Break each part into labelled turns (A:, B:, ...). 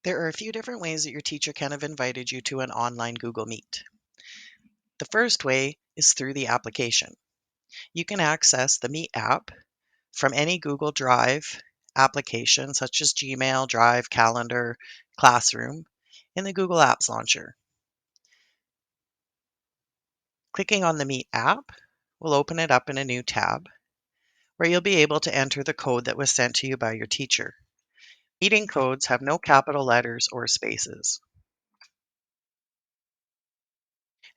A: There are a few different ways that your teacher can have invited you to an online Google Meet. The first way is through the application. You can access the Meet app from any Google Drive application such as Gmail, Drive, Calendar, Classroom in the Google Apps Launcher. Clicking on the Meet app will open it up in a new tab where you'll be able to enter the code that was sent to you by your teacher. Meeting codes have no capital letters or spaces.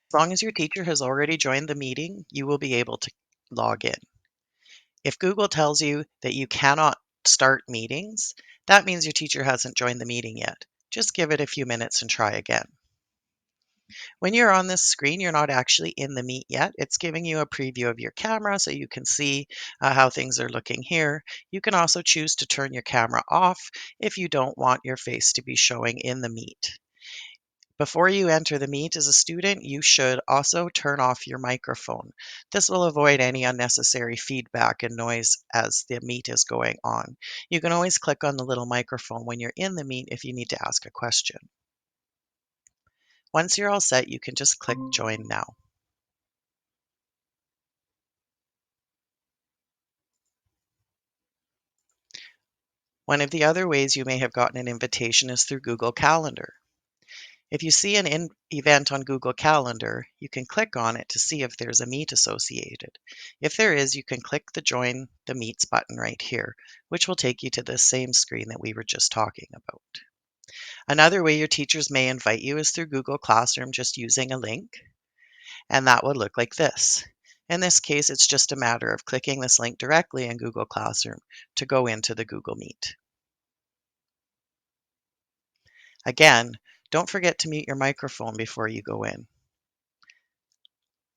A: As long as your teacher has already joined the meeting, you will be able to log in. If Google tells you that you cannot start meetings, that means your teacher hasn't joined the meeting yet. Just give it a few minutes and try again. When you're on this screen, you're not actually in the Meet yet. It's giving you a preview of your camera so you can see how things are looking here. You can also choose to turn your camera off if you don't want your face to be showing in the Meet. Before you enter the Meet as a student, you should also turn off your microphone. This will avoid any unnecessary feedback and noise as the Meet is going on. You can always click on the little microphone when you're in the Meet if you need to ask a question. Once you're all set, you can just click Join Now. One of the other ways you may have gotten an invitation is through Google Calendar. If you see an event on Google Calendar, you can click on it to see if there's a Meet associated. If there is, you can click the Join the Meets button right here, which will take you to the same screen that we were just talking about. Another way your teachers may invite you is through Google Classroom just using a link, and that would look like this. In this case, it's just a matter of clicking this link directly in Google Classroom to go into the Google Meet. Again, don't forget to mute your microphone before you go in.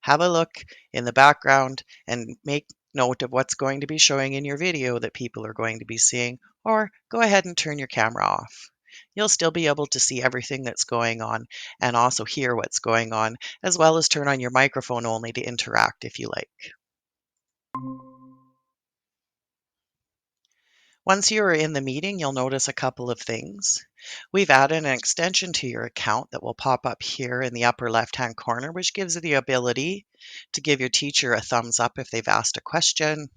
A: Have a look in the background and make note of what's going to be showing in your video that people are going to be seeing, or go ahead and turn your camera off. You'll still be able to see everything that's going on and also hear what's going on, as well as turn on your microphone only to interact if you like. Once you are in the meeting, you'll notice a couple of things. We've added an extension to your account that will pop up here in the upper left-hand corner, which gives you the ability to give your teacher a thumbs up if they've asked a question,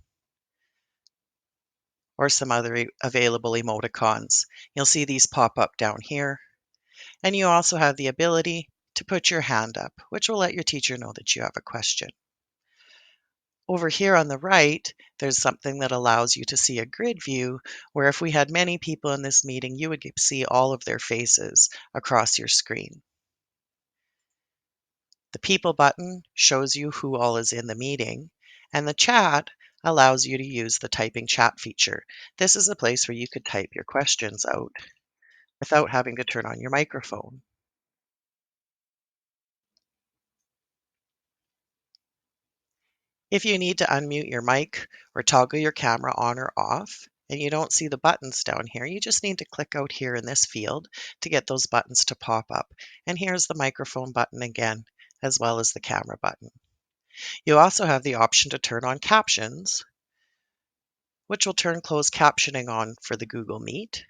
A: or some other available emoticons. You'll see these pop up down here. And you also have the ability to put your hand up, which will let your teacher know that you have a question. Over here on the right, there's something that allows you to see a grid view, where if we had many people in this meeting, you would see all of their faces across your screen. The People button shows you who all is in the meeting, and the Chat allows you to use the typing chat feature. This is a place where you could type your questions out without having to turn on your microphone. If you need to unmute your mic or toggle your camera on or off, and you don't see the buttons down here, you just need to click out here in this field to get those buttons to pop up. And here's the microphone button again, as well as the camera button. You also have the option to turn on captions, which will turn closed captioning on for the Google Meet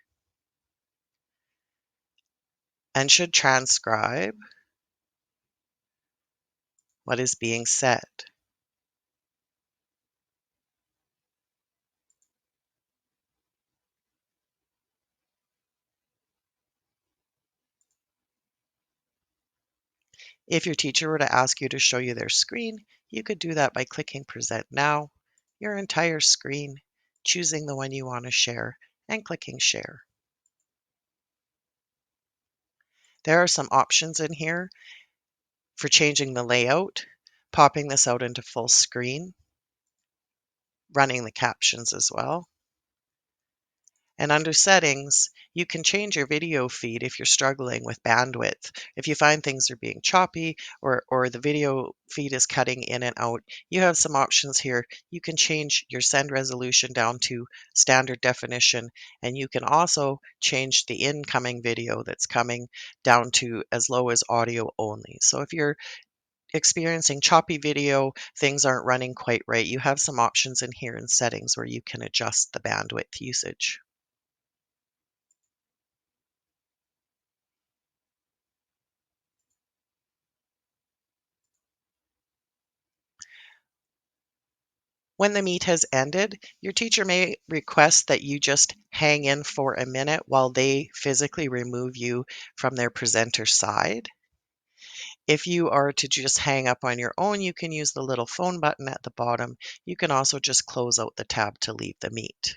A: and should transcribe what is being said. If your teacher were to ask you to show you their screen, you could do that by clicking Present Now, your entire screen, choosing the one you want to share, and clicking Share. There are some options in here for changing the layout, popping this out into full screen, running the captions as well. And under settings, you can change your video feed if you're struggling with bandwidth. If you find things are being choppy or the video feed is cutting in and out, you have some options here. You can change your send resolution down to standard definition, and you can also change the incoming video that's coming down to as low as audio only. So if you're experiencing choppy video, things aren't running quite right, you have some options in here in settings where you can adjust the bandwidth usage. When the meet has ended, your teacher may request that you just hang in for a minute while they physically remove you from their presenter side. If you are to just hang up on your own, you can use the little phone button at the bottom. You can also just close out the tab to leave the meet.